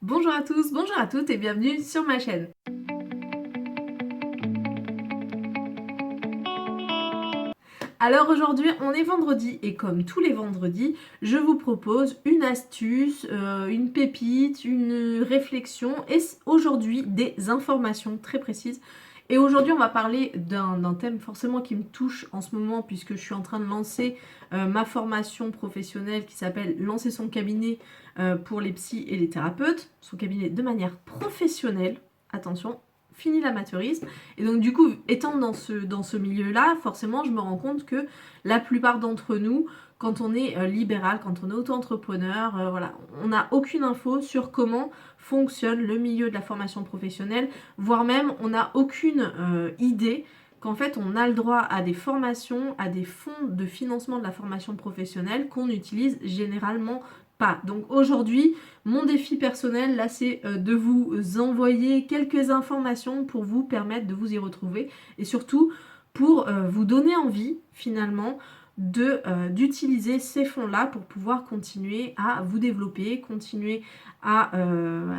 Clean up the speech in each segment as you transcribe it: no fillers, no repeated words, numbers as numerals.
Bonjour à tous, bonjour à toutes et bienvenue sur ma chaîne. Alors aujourd'hui on est vendredi et comme tous les vendredis, je vous propose une astuce, une pépite, une réflexion et aujourd'hui des informations très précises. Et aujourd'hui on va parler d'un thème forcément qui me touche en ce moment puisque je suis en train de lancer ma formation professionnelle qui s'appelle Lancer son cabinet pour les psys et les thérapeutes, son cabinet de manière professionnelle, attention, fini l'amateurisme. Et donc du coup, étant dans ce milieu-là, forcément, je me rends compte que la plupart d'entre nous, quand on est libéral, quand on est auto-entrepreneur, voilà, on n'a aucune info sur comment fonctionne le milieu de la formation professionnelle, voire même on n'a aucune idée qu'en fait on a le droit à des formations, à des fonds de financement de la formation professionnelle qu'on n'utilise généralement pas. Donc aujourd'hui, mon défi personnel, là, c'est de vous envoyer quelques informations pour vous permettre de vous y retrouver et surtout pour vous donner envie, finalement, d'utiliser ces fonds-là pour pouvoir continuer à vous développer, continuer à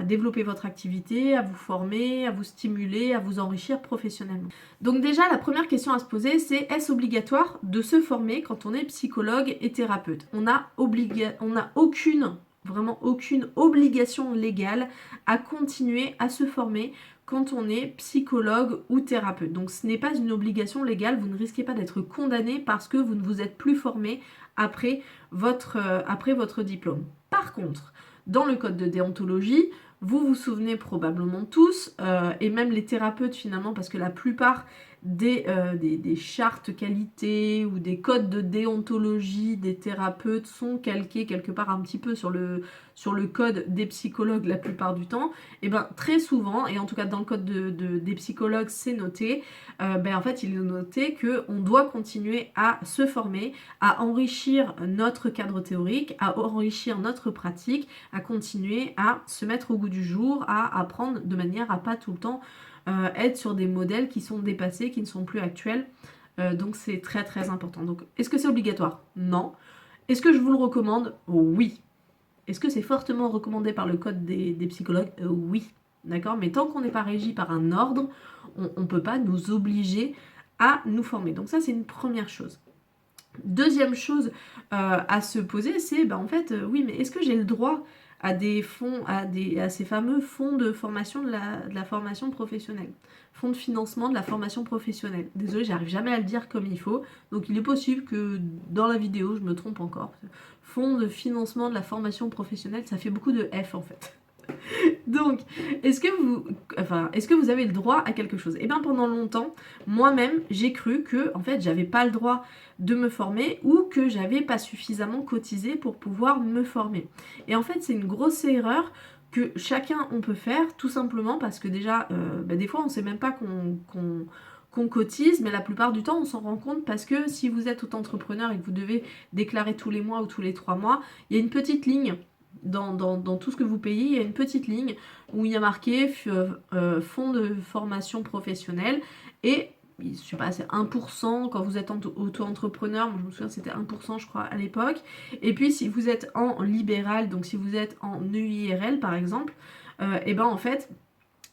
développer votre activité, à vous former, à vous stimuler, à vous enrichir professionnellement. Donc déjà, la première question à se poser, c'est est-ce obligatoire de se former quand on est psychologue et thérapeute? On n'a aucune, vraiment aucune obligation légale à continuer à se former quand on est psychologue ou thérapeute. Donc ce n'est pas une obligation légale, vous ne risquez pas d'être condamné parce que vous ne vous êtes plus formé après votre diplôme. Par contre, dans le code de déontologie, vous vous souvenez probablement tous, et même les thérapeutes finalement, parce que la plupart des chartes qualité ou des codes de déontologie des thérapeutes sont calqués quelque part un petit peu sur le code des psychologues la plupart du temps, et bien très souvent, et en tout cas dans le code des psychologues c'est noté, en fait il est noté qu'on doit continuer à se former, à enrichir notre cadre théorique, à enrichir notre pratique, à continuer à se mettre au goût du jour, à apprendre de manière à pas tout le temps être sur des modèles qui sont dépassés, qui ne sont plus actuels. Donc c'est très très important. Donc est-ce que c'est obligatoire? Non. Est-ce que je vous le recommande? Oui. Est-ce que c'est fortement recommandé par le code des psychologues? Oui. D'accord. Mais tant qu'on n'est pas régi par un ordre, on ne peut pas nous obliger à nous former. Donc ça c'est une première chose. Deuxième chose à se poser, c'est en fait, oui, mais est-ce que j'ai le droit à des fonds, à ces fameux fonds de formation de la formation professionnelle, fonds de financement de la formation professionnelle. Désolée, j'arrive jamais à le dire comme il faut, donc il est possible que dans la vidéo, je me trompe encore. Fonds de financement de la formation professionnelle, ça fait beaucoup de F en fait. Donc, est-ce que vous avez le droit à quelque chose? Et bien pendant longtemps, moi-même, j'ai cru que en fait, j'avais pas le droit de me former ou que j'avais pas suffisamment cotisé pour pouvoir me former. Et en fait, c'est une grosse erreur que chacun on peut faire, tout simplement parce que déjà, des fois, on sait même pas qu'on cotise, mais la plupart du temps, on s'en rend compte parce que si vous êtes auto-entrepreneur et que vous devez déclarer tous les mois ou tous les 3 mois, il y a une petite ligne dans tout ce que vous payez, il y a une petite ligne où il y a marqué fonds de formation professionnelle et je sais pas, c'est 1% quand vous êtes auto-entrepreneur, moi je me souviens c'était 1% je crois à l'époque, et puis si vous êtes en libéral, donc si vous êtes en EIRL par exemple, et en fait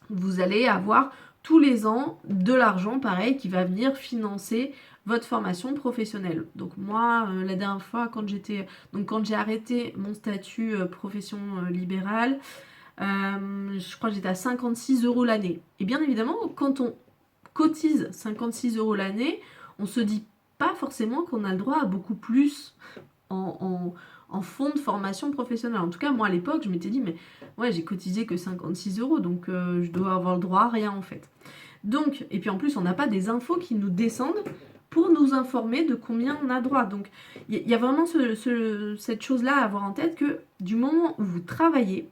vous allez avoir tous les ans de l'argent pareil qui va venir financer votre formation professionnelle. Donc moi, la dernière fois, quand j'ai arrêté mon statut profession libérale, je crois que j'étais à 56 euros l'année. Et bien évidemment, quand on cotise 56 euros l'année, on se dit pas forcément qu'on a le droit à beaucoup plus en fonds de formation professionnelle. En tout cas, moi à l'époque, je m'étais dit, mais ouais, j'ai cotisé que 56 euros, donc je dois avoir le droit à rien en fait. Donc, et puis en plus, on n'a pas des infos qui nous descendent pour nous informer de combien on a droit. Donc, il y a vraiment cette chose-là à avoir en tête que du moment où vous travaillez,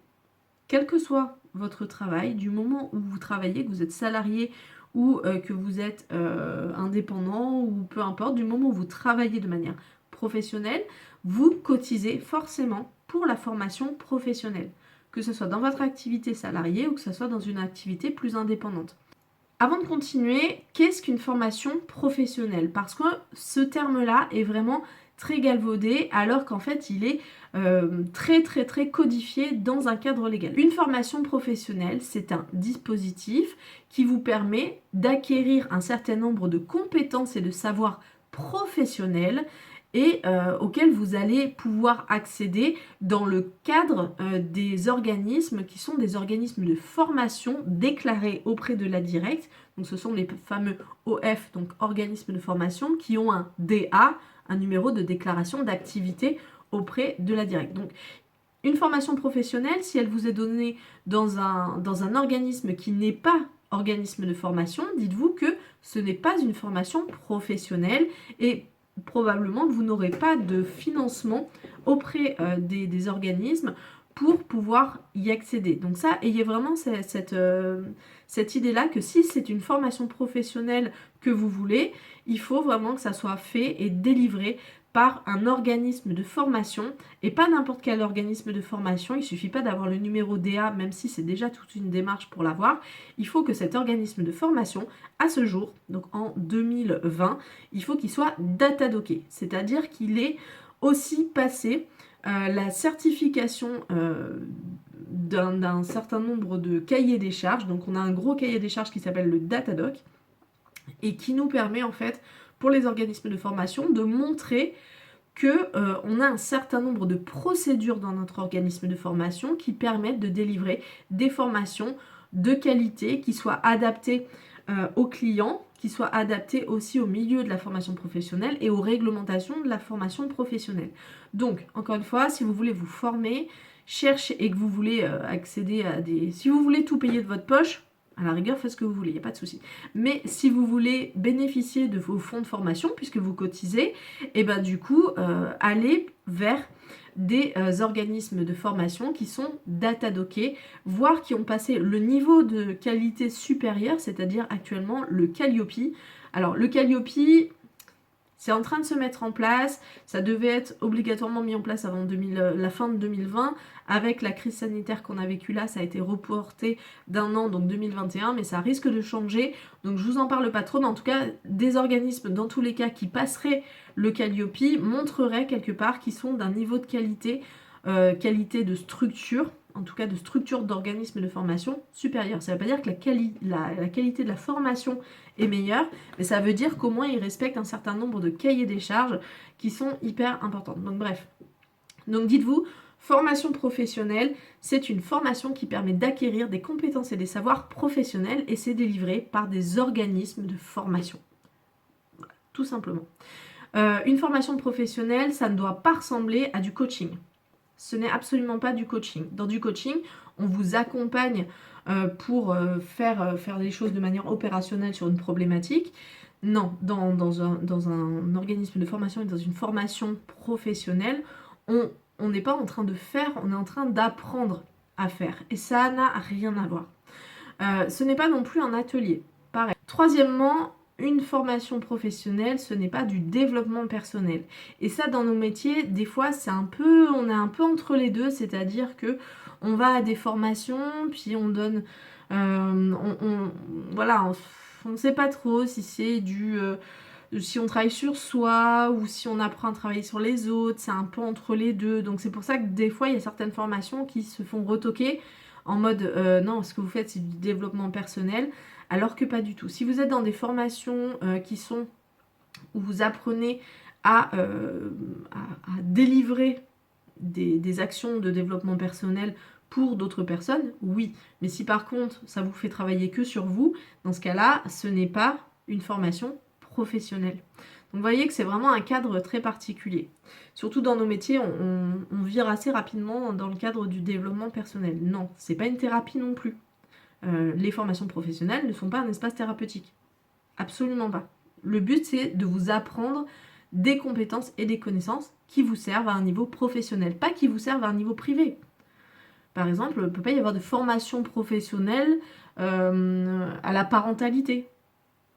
quel que soit votre travail, du moment où vous travaillez, que vous êtes salarié ou que vous êtes indépendant ou peu importe, du moment où vous travaillez de manière professionnelle, vous cotisez forcément pour la formation professionnelle, que ce soit dans votre activité salariée ou que ce soit dans une activité plus indépendante. Avant de continuer, qu'est-ce qu'une formation professionnelle? Parce que ce terme-là est vraiment très galvaudé, alors qu'en fait il est très très très codifié dans un cadre légal. Une formation professionnelle, c'est un dispositif qui vous permet d'acquérir un certain nombre de compétences et de savoirs professionnels et auxquels vous allez pouvoir accéder dans le cadre des organismes qui sont des organismes de formation déclarés auprès de la Directe. Donc ce sont les fameux OF, donc organismes de formation, qui ont un DA, un numéro de déclaration d'activité auprès de la Directe. Donc une formation professionnelle, si elle vous est donnée dans un organisme qui n'est pas organisme de formation, dites-vous que ce n'est pas une formation professionnelle et probablement que vous n'aurez pas de financement auprès des organismes pour pouvoir y accéder. Donc ça, ayez vraiment cette idée-là que si c'est une formation professionnelle que vous voulez, il faut vraiment que ça soit fait et délivré par un organisme de formation et pas n'importe quel organisme de formation. Il ne suffit pas d'avoir le numéro DA, même si c'est déjà toute une démarche pour l'avoir. Il faut que cet organisme de formation, à ce jour, donc en 2020, il faut qu'il soit datadocké, c'est-à-dire qu'il ait aussi passé la certification d'un certain nombre de cahiers des charges. Donc on a un gros cahier des charges qui s'appelle le Datadoc et qui nous permet en fait pour les organismes de formation de montrer que on a un certain nombre de procédures dans notre organisme de formation qui permettent de délivrer des formations de qualité qui soient adaptées aux clients, qui soient adaptées aussi au milieu de la formation professionnelle et aux réglementations de la formation professionnelle. Donc, encore une fois, si vous voulez vous former, cherchez et que vous voulez accéder à des... Si vous voulez tout payer de votre poche, à la rigueur, faites ce que vous voulez, il n'y a pas de souci. Mais si vous voulez bénéficier de vos fonds de formation, puisque vous cotisez, et ben du coup, allez vers des organismes de formation qui sont datadockés, voire qui ont passé le niveau de qualité supérieur, c'est-à-dire actuellement le Calliope. Alors le Calliope, c'est en train de se mettre en place, ça devait être obligatoirement mis en place avant la fin de 2020, avec la crise sanitaire qu'on a vécue là, ça a été reporté d'un an, donc 2021, mais ça risque de changer, donc je vous en parle pas trop, mais en tout cas, des organismes, dans tous les cas, qui passeraient le Calliope, montreraient quelque part qu'ils sont d'un niveau de qualité, qualité de structure, en tout cas de structure d'organisme de formation supérieure. Ça ne veut pas dire que la qualité de la formation est meilleure, mais ça veut dire qu'au moins ils respectent un certain nombre de cahiers des charges qui sont hyper importantes. Donc bref, donc dites-vous, formation professionnelle, c'est une formation qui permet d'acquérir des compétences et des savoirs professionnels et c'est délivré par des organismes de formation. Voilà, tout simplement. Une formation professionnelle, ça ne doit pas ressembler à du coaching. Ce n'est absolument pas du coaching. Dans du coaching, on vous accompagne pour faire les choses de manière opérationnelle sur une problématique. Non, dans un organisme de formation et dans une formation professionnelle, on n'est pas en train de faire, on est en train d'apprendre à faire. Et ça n'a rien à voir. Ce n'est pas non plus un atelier. Pareil. Troisièmement, une formation professionnelle, ce n'est pas du développement personnel. Et ça, dans nos métiers, des fois, on est un peu entre les deux, c'est-à-dire que on va à des formations, puis on donne, voilà, on ne sait pas trop si c'est si on travaille sur soi ou si on apprend à travailler sur les autres, c'est un peu entre les deux. Donc c'est pour ça que des fois, il y a certaines formations qui se font retoquer en mode non, ce que vous faites, c'est du développement personnel. Alors que pas du tout. Si vous êtes dans des formations où vous apprenez à délivrer des actions de développement personnel pour d'autres personnes, oui. Mais si par contre, ça vous fait travailler que sur vous, dans ce cas-là, ce n'est pas une formation professionnelle. Donc vous voyez que c'est vraiment un cadre très particulier. Surtout dans nos métiers, on vire assez rapidement dans le cadre du développement personnel. Non, c'est pas une thérapie non plus. Les formations professionnelles ne sont pas un espace thérapeutique. Absolument pas. Le but, c'est de vous apprendre des compétences et des connaissances qui vous servent à un niveau professionnel, pas qui vous servent à un niveau privé. Par exemple, il ne peut pas y avoir de formation professionnelle à la parentalité.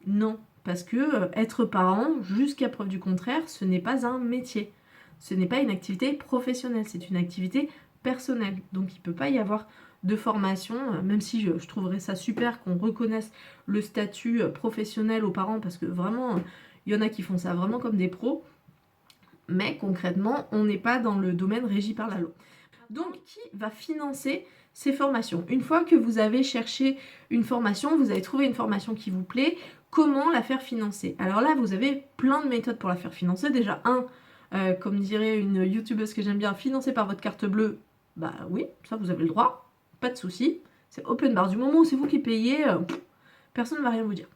Non, parce que être parent, jusqu'à preuve du contraire, ce n'est pas un métier. Ce n'est pas une activité professionnelle, c'est une activité personnelle. Donc il ne peut pas y avoir de formation, même si je trouverais ça super qu'on reconnaisse le statut professionnel aux parents, parce que vraiment, il y en a qui font ça vraiment comme des pros. mais concrètement, on n'est pas dans le domaine régi par la loi. Donc, qui va financer ces formations? Une fois que vous avez cherché une formation, vous avez trouvé une formation qui vous plaît, comment la faire financer? Alors là, vous avez plein de méthodes pour la faire financer. Déjà, comme dirait une youtubeuse que j'aime bien, financer par votre carte bleue, bah oui, ça vous avez le droit, pas de souci. C'est open bar. Du moment où c'est vous qui payez, personne ne va rien vous dire.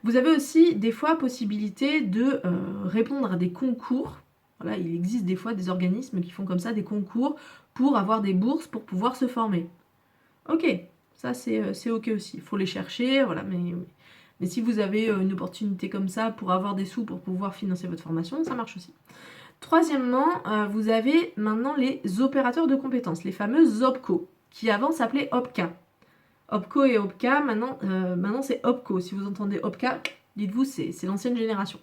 Vous avez aussi des fois possibilité de répondre à des concours. Voilà, il existe des fois des organismes qui font comme ça des concours pour avoir des bourses pour pouvoir se former. Ok, ça c'est ok aussi. Il faut les chercher, voilà, mais si vous avez une opportunité comme ça pour avoir des sous pour pouvoir financer votre formation, ça marche aussi. Troisièmement, vous avez maintenant les opérateurs de compétences, les fameux OPCO, qui avant s'appelaient OPCA. OPCO et OPCA, maintenant c'est OPCO. Si vous entendez OPCA, dites-vous c'est l'ancienne génération.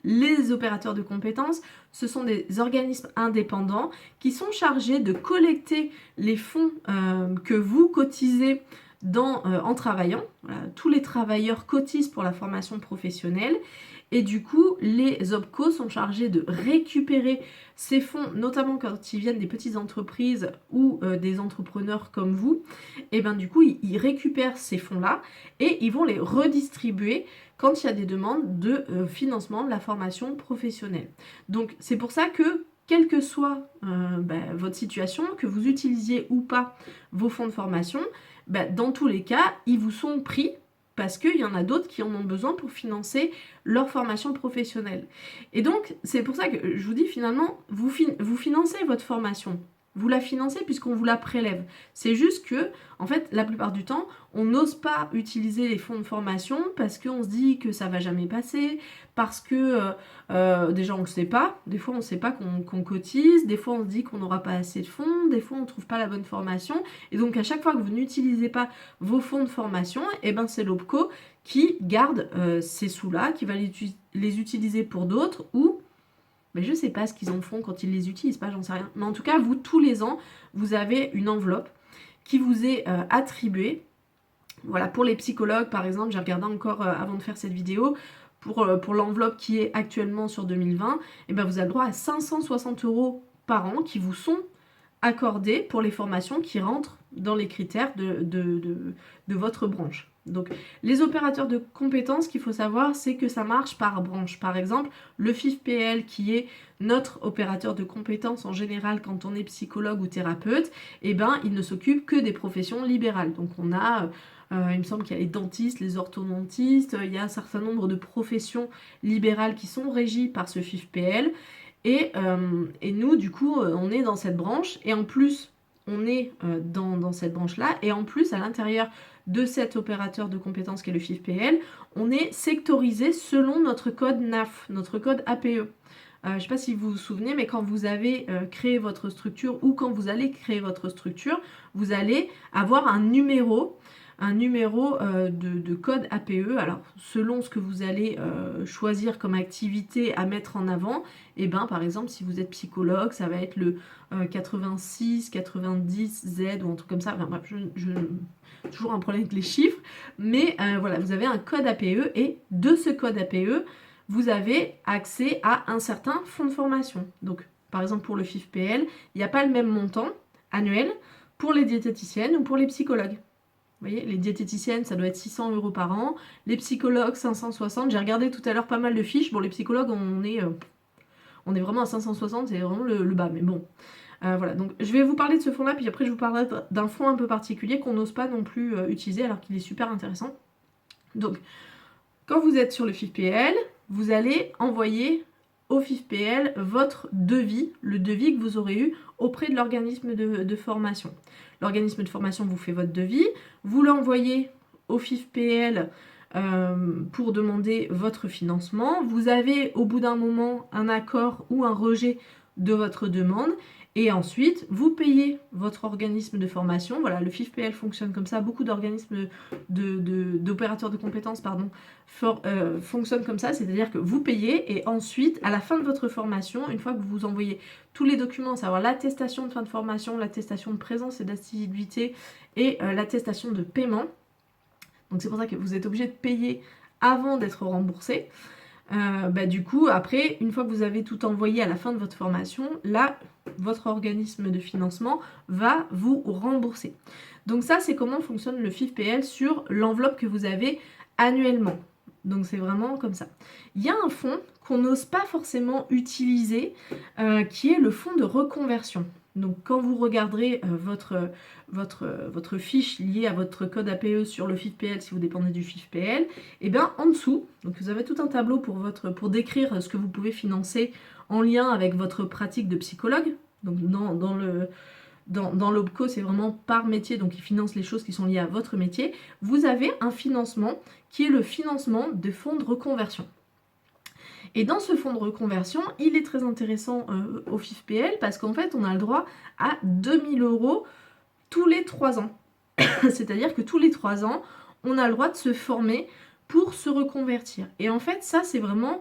Les opérateurs de compétences, ce sont des organismes indépendants qui sont chargés de collecter les fonds que vous cotisez en travaillant. Voilà, tous les travailleurs cotisent pour la formation professionnelle et du coup, les OPCO sont chargés de récupérer ces fonds, notamment quand ils viennent des petites entreprises ou des entrepreneurs comme vous. Et bien du coup, ils récupèrent ces fonds-là et ils vont les redistribuer quand il y a des demandes de financement de la formation professionnelle. Donc c'est pour ça que, quelle que soit votre situation, que vous utilisiez ou pas vos fonds de formation, dans tous les cas, ils vous sont pris parce qu'il y en a d'autres qui en ont besoin pour financer leur formation professionnelle. Et donc, c'est pour ça que je vous dis finalement, vous financez votre formation. Vous la financez puisqu'on vous la prélève. C'est juste que, en fait, la plupart du temps, on n'ose pas utiliser les fonds de formation parce qu'on se dit que ça va jamais passer, parce que déjà on ne le sait pas, des fois on ne sait pas qu'on cotise, des fois on se dit qu'on n'aura pas assez de fonds, des fois on ne trouve pas la bonne formation, et donc à chaque fois que vous n'utilisez pas vos fonds de formation, et ben c'est l'OPCO qui garde ces sous-là, qui va les utiliser pour d'autres, ou mais je sais pas ce qu'ils en font quand ils les utilisent pas, j'en sais rien. Mais en tout cas, vous, tous les ans, vous avez une enveloppe qui vous est attribuée. Voilà, pour les psychologues, par exemple, j'ai regardé encore avant de faire cette vidéo, pour l'enveloppe qui est actuellement sur 2020, et ben vous avez le droit à 560 € par an qui vous sont accordés pour les formations qui rentrent dans les critères de votre branche. Donc les opérateurs de compétences, qu'il faut savoir, c'est que ça marche par branche. Par exemple, le FIFPL qui est notre opérateur de compétences en général quand on est psychologue ou thérapeute, eh ben, il ne s'occupe que des professions libérales. Donc on a, il me semble qu'il y a les dentistes, les orthodontistes, il y a un certain nombre de professions libérales qui sont régies par ce FIFPL. Et nous, du coup, on est dans cette branche, et en plus, on est dans cette branche-là, et en plus, à l'intérieur de cet opérateur de compétences qui est le FIFPL, on est sectorisé selon notre code NAF, notre code APE. Je ne sais pas si vous vous souvenez, mais quand vous avez créé votre structure ou quand vous allez créer votre structure, vous allez avoir un numéro de code APE. Alors, selon ce que vous allez choisir comme activité à mettre en avant, et ben, par exemple, si vous êtes psychologue, ça va être le 86, 90, Z ou un truc comme ça. Enfin, bref, toujours un problème avec les chiffres, mais voilà, vous avez un code APE, et de ce code APE, vous avez accès à un certain fonds de formation. Donc, par exemple, pour le FIFPL, il n'y a pas le même montant annuel pour les diététiciennes ou pour les psychologues. Vous voyez, les diététiciennes, ça doit être 600 € par an. Les psychologues, 560. J'ai regardé tout à l'heure pas mal de fiches. Bon, les psychologues, on est vraiment à 560, c'est vraiment le bas. Mais bon, voilà. Donc, je vais vous parler de ce fonds-là, puis après, je vous parlerai d'un fonds un peu particulier qu'on n'ose pas non plus utiliser, alors qu'il est super intéressant. Donc, quand vous êtes sur le FIFPL, vous allez envoyer au FIFPL votre devis, le devis que vous aurez eu auprès de l'organisme de formation. L'organisme de formation vous fait votre devis, vous l'envoyez au FIFPL pour demander votre financement. Vous avez au bout d'un moment un accord ou un rejet de votre demande, et ensuite vous payez votre organisme de formation. Voilà, le FIFPL fonctionne comme ça, beaucoup d'organismes d'opérateurs de compétences fonctionnent comme ça, c'est-à-dire que vous payez, et ensuite à la fin de votre formation, une fois que vous envoyez tous les documents, à savoir l'attestation de fin de formation, l'attestation de présence et d'assiduité et l'attestation de paiement, donc c'est pour ça que vous êtes obligé de payer avant d'être remboursé. Du coup, après, une fois que vous avez tout envoyé à la fin de votre formation, là, votre organisme de financement va vous rembourser. Donc ça, c'est comment fonctionne le FIFPL sur l'enveloppe que vous avez annuellement. Donc c'est vraiment comme ça. Il y a un fonds qu'on n'ose pas forcément utiliser, qui est le fonds de reconversion. Donc quand vous regarderez votre fiche liée à votre code APE sur le FIFPL, si vous dépendez du FIFPL, et bien en dessous, donc vous avez tout un tableau pour décrire ce que vous pouvez financer en lien avec votre pratique de psychologue. Donc dans l'OPCO, c'est vraiment par métier, donc ils financent les choses qui sont liées à votre métier. Vous avez un financement qui est le financement de fonds de reconversion. Et dans ce fonds de reconversion, il est très intéressant au FIFPL parce qu'en fait, on a le droit à 2000 € tous les 3 ans. C'est-à-dire que tous les 3 ans, on a le droit de se former pour se reconvertir. Et en fait, ça, c'est vraiment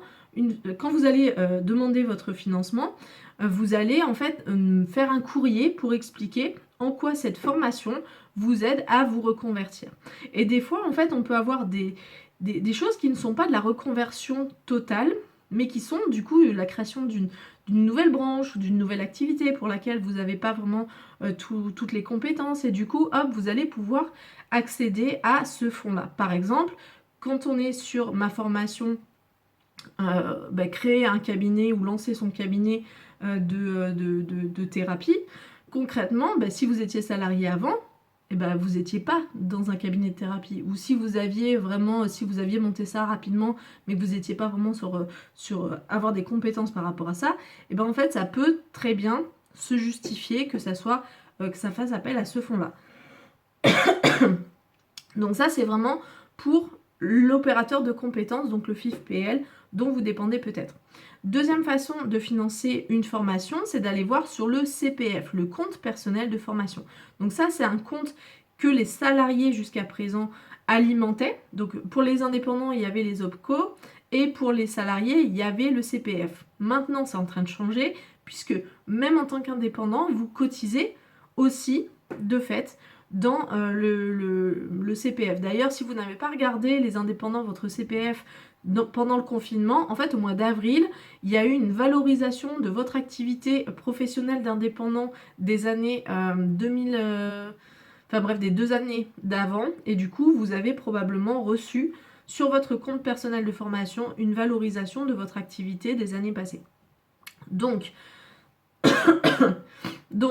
quand vous allez demander votre financement, vous allez en fait faire un courrier pour expliquer en quoi cette formation vous aide à vous reconvertir. Et des fois, en fait, on peut avoir des choses qui ne sont pas de la reconversion totale, mais qui sont du coup la création d'une nouvelle branche ou d'une nouvelle activité pour laquelle vous n'avez pas vraiment toutes les compétences et du coup, hop, vous allez pouvoir accéder à ce fonds-là. Par exemple, quand on est sur ma formation créer un cabinet ou lancer son cabinet de thérapie, concrètement, si vous étiez salarié avant, vous n'étiez pas dans un cabinet de thérapie. Ou si vous aviez monté ça rapidement, mais que vous n'étiez pas vraiment sur avoir des compétences par rapport à ça, en fait, ça peut très bien se justifier que ça fasse appel à ce fonds-là. Donc ça, c'est vraiment pour l'opérateur de compétences, donc le FIFPL, dont vous dépendez peut-être. Deuxième façon de financer une formation, c'est d'aller voir sur le CPF, le compte personnel de formation. Donc ça, c'est un compte que les salariés jusqu'à présent alimentaient. Donc pour les indépendants, il y avait les OPCO et pour les salariés, il y avait le CPF. Maintenant, c'est en train de changer puisque même en tant qu'indépendant, vous cotisez aussi de fait dans le CPF. D'ailleurs, si vous n'avez pas regardé les indépendants, votre CPF pendant le confinement, en fait au mois d'avril, il y a eu une valorisation de votre activité professionnelle d'indépendant des années 2000, des 2 années d'avant, et du coup vous avez probablement reçu sur votre compte personnel de formation une valorisation de votre activité des années passées. Donc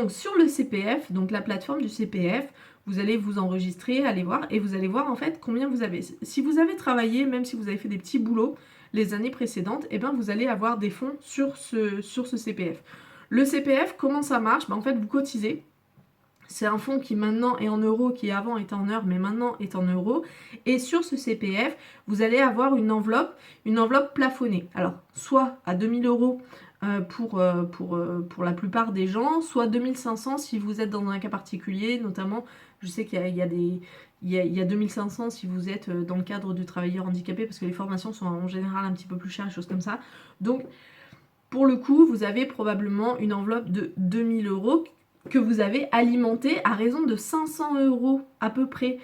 sur le CPF, donc la plateforme du CPF, vous allez vous enregistrer, aller voir, et vous allez voir en fait combien vous avez. Si vous avez travaillé, même si vous avez fait des petits boulots les années précédentes, vous allez avoir des fonds sur ce CPF. Le CPF, comment ça marche ? En fait, vous cotisez. C'est un fonds qui maintenant est en euros, qui avant était en heures, mais maintenant est en euros. Et sur ce CPF, vous allez avoir une enveloppe plafonnée. Alors, soit à 2000 € pour la plupart des gens, soit 2500 si vous êtes dans un cas particulier, notamment, je sais qu'il y a 2500 si vous êtes dans le cadre du travailleur handicapé, parce que les formations sont en général un petit peu plus chères, des choses comme ça. Donc, pour le coup, vous avez probablement une enveloppe de 2000 € que vous avez alimenté à raison de 500 € à peu près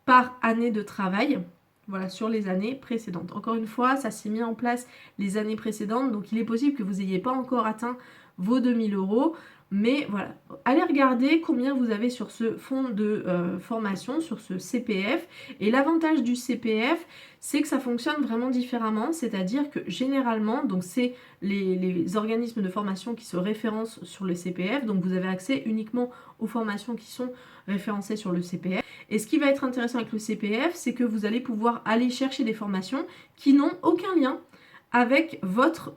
par année de travail. Voilà, sur les années précédentes. Encore une fois, ça s'est mis en place les années précédentes, donc il est possible que vous n'ayez pas encore atteint vos 2000 €. Mais voilà, allez regarder combien vous avez sur ce fonds de formation, sur ce CPF. Et l'avantage du CPF, c'est que ça fonctionne vraiment différemment. C'est-à-dire que généralement, donc c'est les organismes de formation qui se référencent sur le CPF. Donc vous avez accès uniquement aux formations qui sont référencées sur le CPF. Et ce qui va être intéressant avec le CPF, c'est que vous allez pouvoir aller chercher des formations qui n'ont aucun lien avec votre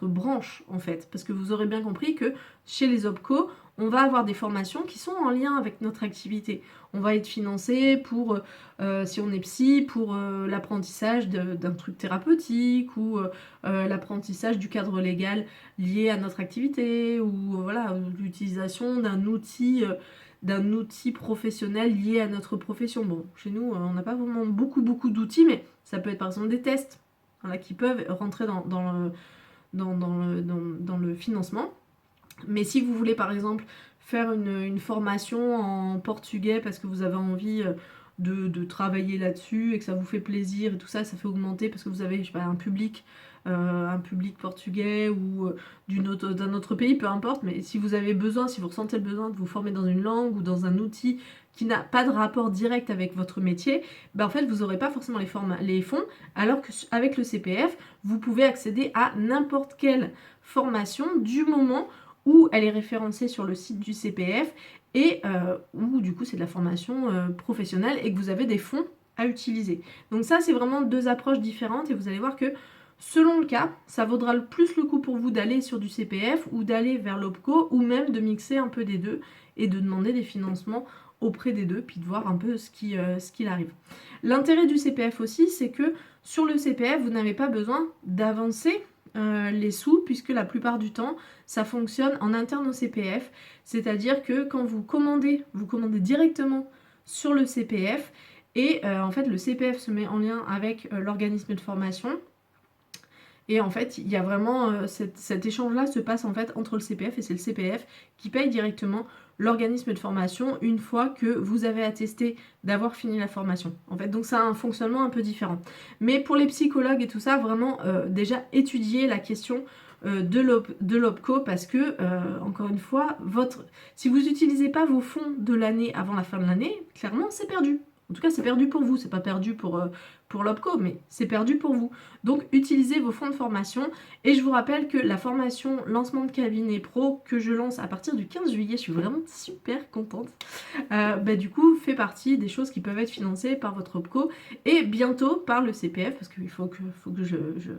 branche en fait, parce que vous aurez bien compris que chez les OPCO, on va avoir des formations qui sont en lien avec notre activité. On va être financé pour, si on est psy, pour l'apprentissage d'un truc thérapeutique ou l'apprentissage du cadre légal lié à notre activité ou voilà, l'utilisation d'un outil professionnel lié à notre profession. Bon, chez nous, on n'a pas vraiment beaucoup d'outils, mais ça peut être par exemple des tests qui peuvent rentrer dans le financement. Mais si vous voulez par exemple faire une formation en portugais parce que vous avez envie de travailler là-dessus et que ça vous fait plaisir et tout ça, ça fait augmenter parce que vous avez, je sais pas, un public portugais ou d'un autre pays, peu importe, mais si vous avez besoin, si vous ressentez le besoin de vous former dans une langue ou dans un outil qui n'a pas de rapport direct avec votre métier, ben en fait vous n'aurez pas forcément les fonds, alors qu'avec le CPF, vous pouvez accéder à n'importe quelle formation du moment où elle est référencée sur le site du CPF et où du coup c'est de la formation professionnelle et que vous avez des fonds à utiliser. Donc ça c'est vraiment deux approches différentes et vous allez voir que selon le cas, ça vaudra plus le coup pour vous d'aller sur du CPF ou d'aller vers l'OPCO ou même de mixer un peu des deux et de demander des financements auprès des deux puis de voir un peu ce qu'il arrive. L'intérêt du CPF aussi, c'est que sur le CPF, vous n'avez pas besoin d'avancer les sous puisque la plupart du temps, ça fonctionne en interne au CPF. C'est-à-dire que quand vous commandez directement sur le CPF et en fait le CPF se met en lien avec l'organisme de formation. Et en fait, il y a vraiment cet échange-là se passe en fait entre le CPF et c'est le CPF qui paye directement l'organisme de formation une fois que vous avez attesté d'avoir fini la formation. En fait, donc ça a un fonctionnement un peu différent. Mais pour les psychologues et tout ça, vraiment déjà étudier la question de l'OPCO parce que, encore une fois, si vous n'utilisez pas vos fonds de l'année avant la fin de l'année, clairement c'est perdu. En tout cas, c'est perdu pour vous, c'est pas perdu pour l'OPCO, mais c'est perdu pour vous. Donc, utilisez vos fonds de formation. Et je vous rappelle que la formation lancement de cabinet pro que je lance à partir du 15 juillet, je suis vraiment super contente, du coup, fait partie des choses qui peuvent être financées par votre OPCO et bientôt par le CPF, parce qu'il faut que je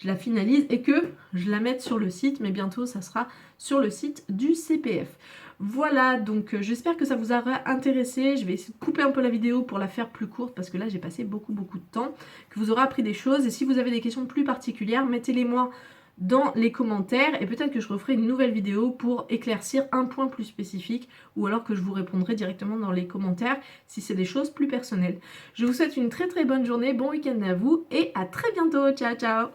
la finalise et que je la mette sur le site, mais bientôt, ça sera sur le site du CPF. Voilà, donc j'espère que ça vous aura intéressé. Je vais essayer de couper un peu la vidéo pour la faire plus courte parce que là j'ai passé beaucoup de temps, que vous aurez appris des choses. Et si vous avez des questions plus particulières, mettez-les moi dans les commentaires et peut-être que je referai une nouvelle vidéo pour éclaircir un point plus spécifique ou alors que je vous répondrai directement dans les commentaires si c'est des choses plus personnelles. Je vous souhaite une très très bonne journée, bon week-end à vous et à très bientôt. Ciao ciao.